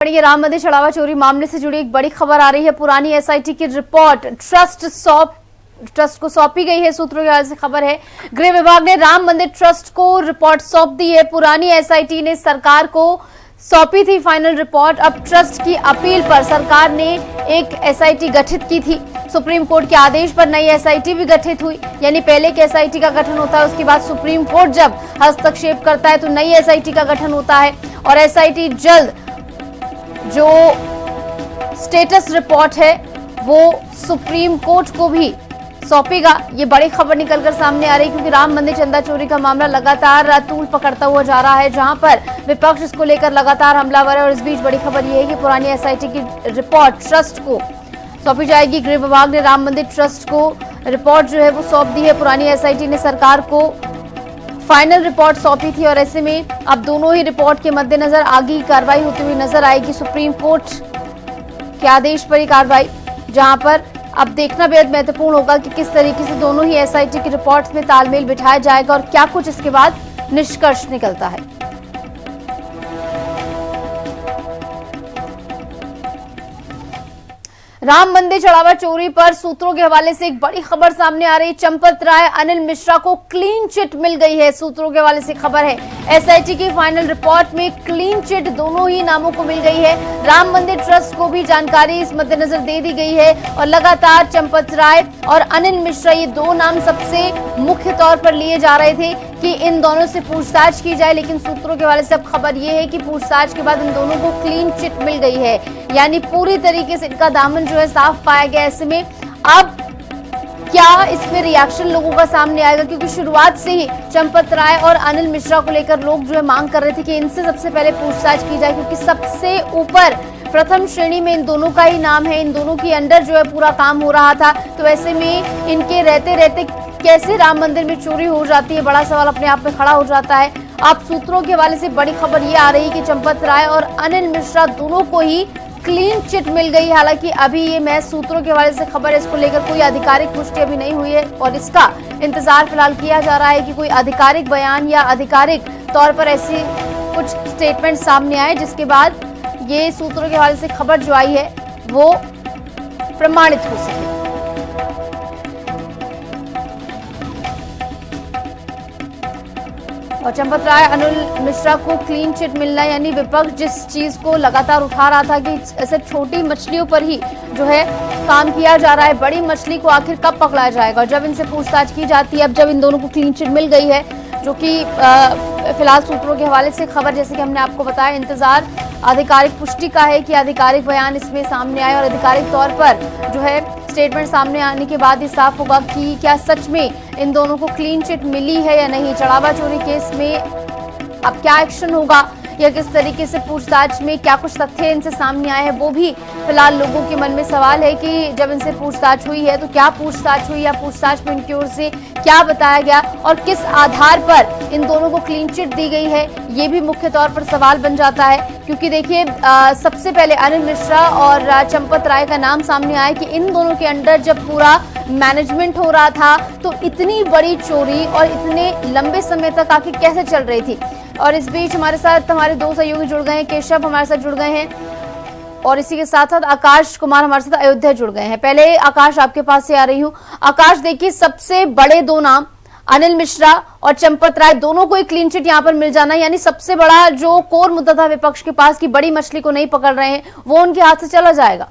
ये राम मंदिर चढ़ावा चोरी मामले से जुड़ी एक बड़ी खबर आ रही है। पुरानी एसआईटी की रिपोर्ट ट्रस्ट को सौंपी गई है। सूत्रों के हवाले से खबर है, गृह विभाग ने राम मंदिर ट्रस्ट को रिपोर्ट सौंप दी है। पुरानी एसआईटी ने सरकार को सौंपी थी फाइनल रिपोर्ट। अब ट्रस्ट की अपील पर सरकार ने एक एसआईटी गठित की थी। सुप्रीम कोर्ट के आदेश पर नई एसआईटी भी गठित हुई, यानी पहले की एसआईटी का गठन होता है, उसके बाद सुप्रीम कोर्ट जब हस्तक्षेप करता है तो नई एसआईटी का गठन होता है। और एसआईटी जल्द जो स्टेटस रिपोर्ट है वो सुप्रीम कोर्ट को भी सौंपेगा। ये बड़ी खबर निकलकर सामने आ रही है, क्योंकि राम मंदिर चंदा चोरी का मामला लगातार तूल पकड़ता हुआ जा रहा है, जहां पर विपक्ष इसको लेकर लगातार हमलावर है। और इस बीच बड़ी खबर यह है कि पुरानी एसआईटी की रिपोर्ट ट्रस्ट को सौंपी जाएगी। गृह विभाग ने राम मंदिर ट्रस्ट को रिपोर्ट जो है वो सौंप दी है। पुरानी एसआईटी ने सरकार को फाइनल रिपोर्ट सौंपी थी और ऐसे में अब दोनों ही रिपोर्ट के मद्देनजर आगे की कार्रवाई होती हुई नजर आएगी। सुप्रीम कोर्ट के आदेश पर ही कार्रवाई, जहां पर अब देखना बेहद महत्वपूर्ण होगा कि किस तरीके से दोनों ही एसआईटी की रिपोर्ट्स में तालमेल बिठाया जाएगा और क्या कुछ इसके बाद निष्कर्ष निकलता है। राम मंदिर चढ़ावा चोरी पर सूत्रों के हवाले से एक बड़ी खबर सामने आ रही। चंपत राय, अनिल मिश्रा को क्लीन चिट मिल गई है। सूत्रों के हवाले से खबर है, एसआईटी की फाइनल रिपोर्ट में क्लीन चिट दोनों ही नामों को मिल गई है। राम मंदिर ट्रस्ट को भी जानकारी इस मद्देनजर दे दी गई है और लगातार चंपत राय और अनिल मिश्रा, ये दो नाम सबसे मुख्य तौर पर लिए जा रहे थे कि इन दोनों से पूछताछ की जाए। लेकिन सूत्रों के हवाले से अब खबर यह है कि पूछताछ के बाद इन दोनों को क्लीन चिट मिल गई है, यानी पूरी तरीके से इनका दामन जो है साफ पाया गया। ऐसे में अब क्या इसमें रिएक्शन लोगों का सामने आएगा, क्योंकि शुरुआत से ही चंपत राय और अनिल मिश्रा को लेकर लोग जो है मांग कर रहे थे कि इनसे सबसे पहले पूछताछ की जाए, क्योंकि सबसे ऊपर प्रथम श्रेणी में इन दोनों का ही नाम है, इन दोनों के अंडर जो है पूरा काम हो रहा था। तो ऐसे में इनके रहते रहते कैसे राम मंदिर में चोरी हो जाती है, बड़ा सवाल अपने आप में खड़ा हो जाता है। अब सूत्रों के हवाले से बड़ी खबर ये आ रही है कि चंपत राय और अनिल मिश्रा दोनों को ही क्लीन चिट मिल गई। हालांकि अभी ये मैं सूत्रों के हवाले से खबर है, इसको लेकर कोई आधिकारिक पुष्टि अभी नहीं हुई है और इसका इंतजार फिलहाल किया जा रहा है कि कोई आधिकारिक बयान या आधिकारिक तौर पर ऐसी कुछ स्टेटमेंट सामने आए, जिसके बाद ये सूत्रों के हवाले से खबर जो आई है वो प्रमाणित हो सके। और चंपत राय, अनिल मिश्रा को क्लीन चिट मिलना, यानी विपक्ष जिस चीज को लगातार उठा रहा था कि ऐसे छोटी मछलियों पर ही जो है काम किया जा रहा है, बड़ी मछली को आखिर कब पकड़ा जाएगा। और जब इनसे पूछताछ की जाती है, अब जब इन दोनों को क्लीन चिट मिल गई है, जो कि फिलहाल सूत्रों के हवाले से खबर, जैसे कि हमने आपको बताया, इंतजार आधिकारिक पुष्टि का है कि आधिकारिक बयान इसमें सामने आए और आधिकारिक तौर पर जो है स्टेटमेंट सामने आने के बाद ही साफ होगा कि क्या सच में इन दोनों को क्लीन चिट मिली है या नहीं। चढ़ावा चोरी केस में अब क्या एक्शन होगा या किस तरीके से पूछताछ में क्या कुछ तथ्य इनसे सामने आए हैं, वो भी फिलहाल लोगों के मन में सवाल है कि जब इनसे पूछताछ हुई है तो क्या पूछताछ हुई या पूछताछ में इनकी ओर से क्या बताया गया और किस आधार पर इन दोनों को क्लीन चिट दी गई है, ये भी मुख्य तौर पर सवाल बन जाता है। क्योंकि देखिए, सबसे पहले अनिल मिश्रा और चंपत राय का नाम सामने आया कि इन दोनों के अंडर जब पूरा मैनेजमेंट हो रहा था तो इतनी बड़ी चोरी और इतने लंबे समय तक आखिर कैसे चल रही थी। और इस बीच हमारे साथ हमारे दो सहयोगी जुड़ गए हैं, केशव हमारे साथ जुड़ गए हैं और इसी के साथ साथ आकाश कुमार हमारे साथ अयोध्या जुड़ गए हैं। पहले आकाश, आपके पास से आ रही हूँ। आकाश, देखिए, सबसे बड़े दो नाम अनिल मिश्रा और चंपत राय, दोनों को एक क्लीन चिट यहाँ पर मिल जाना, यानी सबसे बड़ा जो कोर मुद्दा था विपक्ष के पास कि बड़ी मछली को नहीं पकड़ रहे हैं, वो उनके हाथ से चला जाएगा।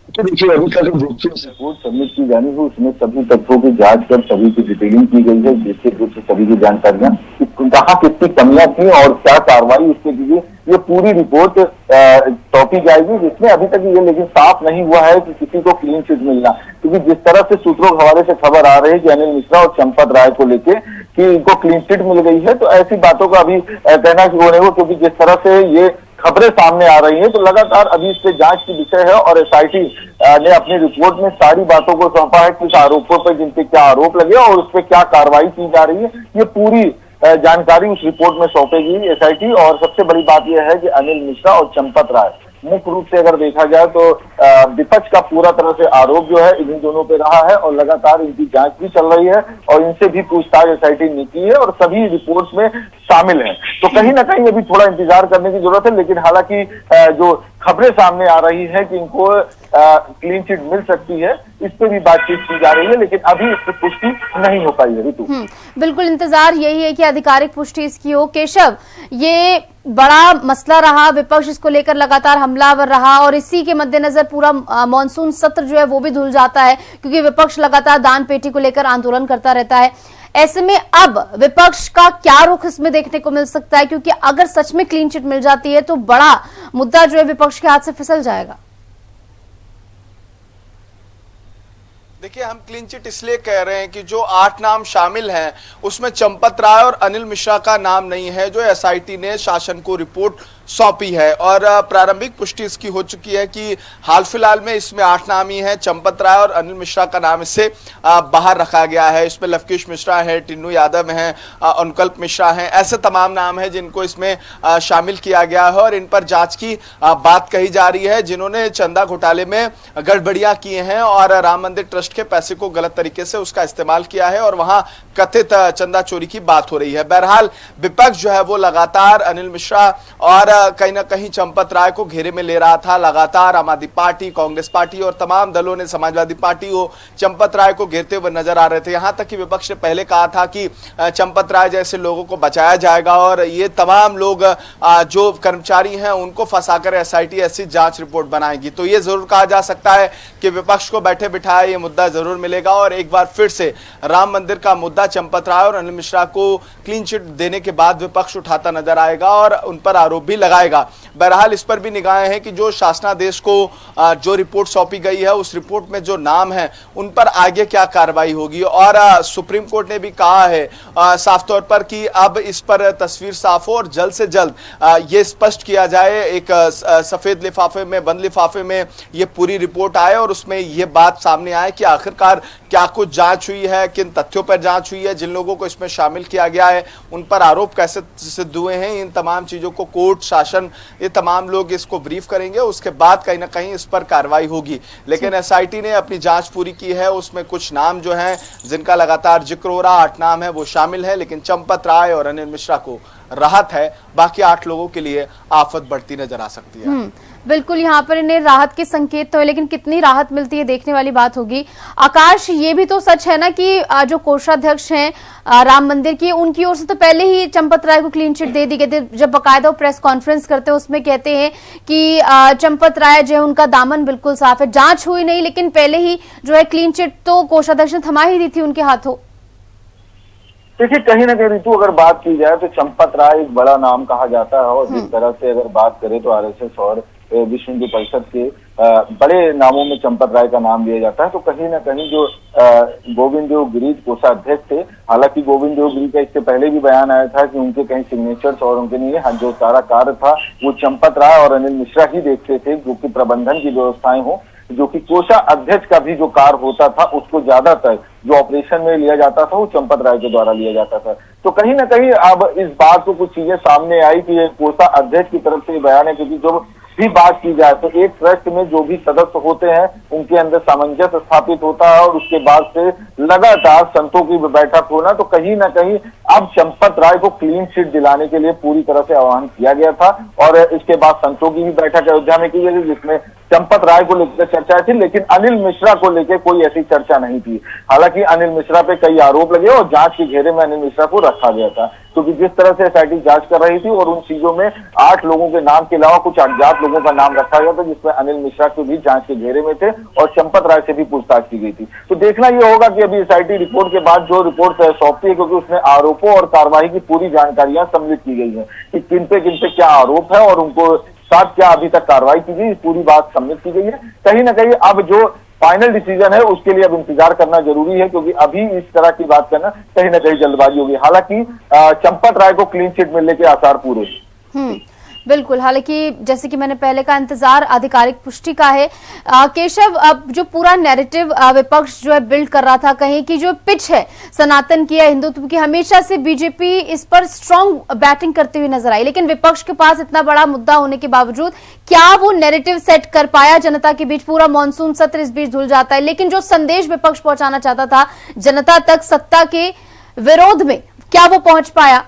तो देखिए, अभी तक रिपोर्ट सबमिट की जानी है, उसमें सभी तथ्यों की जांच कर सभी की डिटेलिंग की गई है, जिससे कुछ सभी की जानकारियां कहाँ कितनी कमियां थी और क्या कार्रवाई उसके लिए ये पूरी रिपोर्ट सौंपी जाएगी, जिसमें अभी तक ये लेकिन साफ नहीं हुआ है कि किसी को क्लीन चिट मिलना। क्योंकि जिस तरह से सूत्रों के हवाले से खबर आ रही है कि अनिल मिश्रा और चंपत राय को लेके कि इनको क्लीन चिट मिल गई है, तो ऐसी बातों का अभी कहना शुरू होने को, क्योंकि जिस तरह से ये खबरें सामने आ रही हैं तो लगातार अभी इस पे जांच की विषय है और एसआईटी ने अपनी रिपोर्ट में सारी बातों को सौंपा है, किस आरोपों पर जिन पे क्या आरोप लगे और उस पर क्या कार्रवाई की जा रही है, ये पूरी जानकारी उस रिपोर्ट में सौंपेगी एसआईटी। और सबसे बड़ी बात यह है कि अनिल मिश्रा और चंपत राय मुख्य रूप से अगर देखा जाए तो विपक्ष का पूरा तरह से आरोप जो है इन दोनों पे रहा है और लगातार इनकी जांच भी चल रही है और इनसे भी पूछताछ एसआईटी ने की है और सभी रिपोर्ट्स में शामिल है। तो कहीं ना कहीं अभी थोड़ा इंतजार करने की जरूरत है, लेकिन हालांकि जो खबरें सामने आ रही है कि इनको क्लीन चिट मिल सकती है, इस पे भी बातचीत की जा रही है, लेकिन अभी इसकी पुष्टि नहीं हो पाई है। ऋतु, बिल्कुल इंतजार यही है कि आधिकारिक पुष्टि इसकी हो। केशव, ये बड़ा मसला रहा, विपक्ष इसको लेकर लगातार हमलावर रहा और इसी के मद्देनजर पूरा मॉनसून सत्र जो है वो भी धुल जाता है, क्योंकि विपक्ष लगातार दान पेटी को लेकर आंदोलन करता रहता है। ऐसे में अब विपक्ष का क्या रुख इसमें देखने को मिल सकता है, क्योंकि अगर सच में क्लीन चिट मिल जाती है तो बड़ा मुद्दा जो है विपक्ष के हाथ से फिसल जाएगा। देखिए, हम क्लीन चिट इसलिए कह रहे हैं कि जो 8 नाम शामिल हैं उसमें चंपत राय और अनिल मिश्रा का नाम नहीं है, जो एसआईटी ने शासन को रिपोर्ट सौंपी है और प्रारंभिक पुष्टि इसकी हो चुकी है कि हाल फिलहाल में इसमें 8 नाम ही हैं। चंपत राय और अनिल मिश्रा का नाम इससे बाहर रखा गया है। इसमें लवकेश मिश्रा है, टिन्नू यादव हैं, अनुकल्प मिश्रा हैं, ऐसे तमाम नाम हैं जिनको इसमें शामिल किया गया है और इन पर जांच की बात कही जा रही है, जिन्होंने चंदा घोटाले में गड़बड़ियां की हैं और राम मंदिर ट्रस्ट के पैसे को गलत तरीके से उसका इस्तेमाल किया है और वहां कथित चंदा चोरी की बात हो रही है। बहरहाल विपक्ष जो है वो लगातार अनिल मिश्रा और कहीं ना कहीं चंपत राय को घेरे में ले रहा था। लगातार आम आदमी पार्टी, कांग्रेस पार्टी और तमाम दलों ने, समाजवादी पार्टी हो, चंपत राय को घेरते हुए नजर आ रहे थे। यहां तक कि विपक्ष ने पहले कहा था कि चंपत राय जैसे लोगों को बचाया जाएगा और ये तमाम लोग जो कर्मचारी हैं उनको फंसाकर एसआईटी ऐसी जांच रिपोर्ट बनाएगी। तो ये जरूर कहा जा सकता है कि विपक्ष को बैठे बिठाए ये मुद्दा जरूर मिलेगा और एक बार फिर से राम मंदिर का मुद्दा चंपत राय और अनिल मिश्रा को क्लीन चिट देने के बाद विपक्ष उठाता नजर आएगा और उन पर आरोप भी लगाएगा। बहरहाल इस पर भी निगाहें हैं कि जो शासनादेश को जो रिपोर्ट सौंपी गई है उस रिपोर्ट में जो नाम है उन पर आगे क्या कार्रवाई होगी और सुप्रीम कोर्ट ने भी कहा है साफ तौर पर कि अब इस पर तस्वीर साफ हो और जल्द से जल्द ये स्पष्ट किया जाए, एक सफेद लिफाफे में, बंद लिफाफे में ये पूरी रिपोर्ट आए और उसमें ये बात सामने आए कि आखिरकार क्या कुछ जांच हुई है, किन तथ्यों पर जांच हुई है, जिन लोगों को इसमें शामिल किया गया है उन पर आरोप कैसे सिद्ध हुए हैं। इन तमाम चीजों को कोर्ट, शासन, ये तमाम लोग इसको ब्रीफ करेंगे, उसके बाद कहीं ना कहीं इस पर कार्रवाई होगी। लेकिन एसआईटी ने अपनी जांच पूरी की है, उसमें कुछ नाम जो हैं जिनका लगातार जिक्र हो रहा, 8 नाम है वो शामिल है, लेकिन चंपत राय और अनिल मिश्रा को राहत है, बाकी 8 लोगों के लिए आफत बढ़ती नजर आ सकती है। बिल्कुल, यहाँ पर इन्हें राहत के संकेत तो है, लेकिन कितनी राहत मिलती है देखने वाली बात होगी। आकाश, ये भी तो सच है ना कि जो कोषाध्यक्ष हैं राम मंदिर की, उनकी ओर से तो पहले ही चंपत राय को क्लीन चिट दे दी गई थी। जब बकायदा वो प्रेस कॉन्फ्रेंस करते हैं उसमें कहते हैं कि चंपत राय जो है उनका दामन बिल्कुल साफ है, जांच हुई नहीं लेकिन पहले ही जो है क्लीन चिट तो कोषाध्यक्ष ने थमा ही दी थी उनके हाथों। देखिए, कहीं ना कहीं ऋतु अगर बात की जाए तो चंपत राय एक बड़ा नाम कहा जाता है और जिस तरह से अगर बात करें तो आरएसएस और विश्व हिंदू परिषद के बड़े नामों में चंपत राय का नाम लिया जाता है। तो कहीं ना कहीं जो गोविंद देव गिरी कोषाध्यक्ष थे, हालांकि गोविंद देव गिरी का इससे पहले भी बयान आया था कि उनके कहीं सिग्नेचर्स और उनके लिए जो सारा कार्य था वो चंपत राय और अनिल मिश्रा ही देखते थे, जो कि प्रबंधन की व्यवस्थाएं हो, जो कि कोषा अध्यक्ष का भी जो कार्य होता था उसको ज्यादातर जो ऑपरेशन में लिया जाता था वो चंपत राय के द्वारा लिया जाता था। तो कहीं ना कहीं अब इस बात को कुछ चीजें सामने आई कि ये कोषा अध्यक्ष की तरफ से बयान है, क्योंकि जो भी बात की जाए तो एक ट्रस्ट में जो भी सदस्य होते हैं उनके अंदर सामंजस्य स्थापित होता है और उसके बाद से लगातार संतों की बैठक होना। तो कहीं ना कहीं अब चंपत राय को क्लीन चिट दिलाने के लिए पूरी तरह से आह्वान किया गया था और इसके बाद संतों की भी बैठक अयोध्या में की गई जिसमें चंपत राय को लेकर चर्चा थी, लेकिन अनिल मिश्रा को लेकर कोई ऐसी चर्चा नहीं थी। हालांकि अनिल मिश्रा पे कई आरोप लगे और जांच के घेरे में अनिल मिश्रा को रखा गया था, क्योंकि जिस तरह से एसआईटी जांच कर रही थी और उन चीजों में 8 लोगों के नाम के अलावा कुछ अज्ञात लोगों का नाम रखा गया था, जिसमें अनिल मिश्रा को भी जांच के घेरे में थे और चंपत राय से भी पूछताछ की गई थी। तो देखना यह होगा कि अभी एसआईटी रिपोर्ट के बाद जो रिपोर्ट सौंपती है, क्योंकि उसमें आरोपों और कार्रवाई की पूरी जानकारियां सम्मिलित की गई है कि किन पे क्या आरोप है और उनको साथ क्या अभी तक कार्रवाई की गई, पूरी बात सम्मिलित की गई है। कहीं ना कहीं अब जो फाइनल डिसीजन है उसके लिए अब इंतजार करना जरूरी है, क्योंकि अभी इस तरह की बात करना कहीं ना कहीं जल्दबाजी होगी। हालांकि चंपत राय को क्लीन चिट मिलने के आसार पूरे। बिल्कुल, हालांकि जैसे कि मैंने पहले का इंतजार आधिकारिक पुष्टि का है। केशव, अब जो पूरा नैरेटिव विपक्ष जो है बिल्ड कर रहा था, कहीं की जो पिच है सनातन की या हिंदुत्व की, हमेशा से बीजेपी इस पर स्ट्रांग बैटिंग करती हुई नजर आई, लेकिन विपक्ष के पास इतना बड़ा मुद्दा होने के बावजूद क्या वो नैरेटिव सेट कर पाया जनता के बीच? पूरा मानसून सत्र इस बीच धुल जाता है, लेकिन जो संदेश विपक्ष पहुंचाना चाहता था जनता तक सत्ता के विरोध में, क्या वो पहुंच पाया?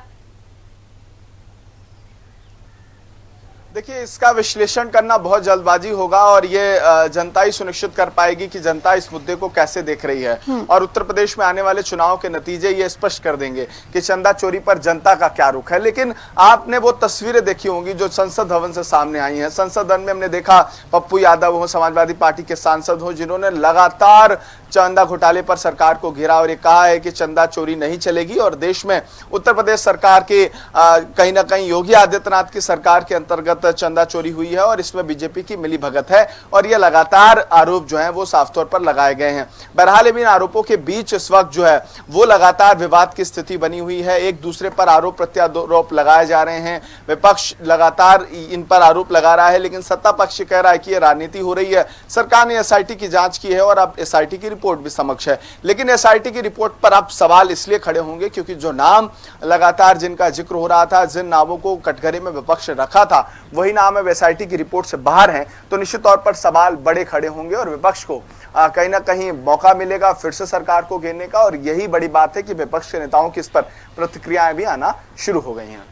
देखिए, इसका विश्लेषण करना बहुत जल्दबाजी होगा और ये जनता ही सुनिश्चित कर पाएगी कि जनता इस मुद्दे को कैसे देख रही है। और उत्तर प्रदेश में आने वाले चुनाव के नतीजे ये स्पष्ट कर देंगे कि चंदा चोरी पर जनता का क्या रुख है। लेकिन आपने वो तस्वीरें देखी होंगी जो संसद भवन से सामने आई हैं। संसद भवन में हमने देखा पप्पू यादव हो, समाजवादी पार्टी के सांसद हो, जिन्होंने लगातार चंदा घोटाले पर सरकार को घेरा और ये कहा है कि चंदा चोरी नहीं चलेगी और देश में उत्तर प्रदेश सरकार के कहीं ना कहीं योगी आदित्यनाथ की सरकार के अंतर्गत चंदा चोरी हुई है और इसमें बीजेपी की मिली भगत है। और ये लगातार आरोप जो हैं वो साफ तौर पर लगाए गए हैं। बहरहाल इन आरोपों के बीच इस वक्त जो है वो लगातार विवाद की स्थिति बनी हुई है। एक दूसरे पर आरोप प्रत्यारोप लगाए जा रहे हैं। विपक्ष लगातार इन पर आरोप लगा रहा है, लेकिन सत्ता पक्ष कह रहा है कि यह राजनीति हो रही है। सरकार ने एसआईटी की जांच की है और अब एसआईटी की रिपोर्ट भी समक्ष है। लेकिन एसआईटी की रिपोर्ट पर अब सवाल इसलिए खड़े होंगे क्योंकि जो नाम लगातार जिनका जिक्र हो रहा था, जिन नामों को कटघरे में विपक्ष रखा था, वही नाम अब एसआईटी की रिपोर्ट से बाहर हैं। तो निश्चित तौर पर सवाल बड़े खड़े होंगे और विपक्ष को कहीं ना कहीं मौका मिलेगा फिर से सरकार को घेरने का। और यही बड़ी बात है कि विपक्ष के नेताओं की इस पर प्रतिक्रियाएं भी आना शुरू हो गई हैं।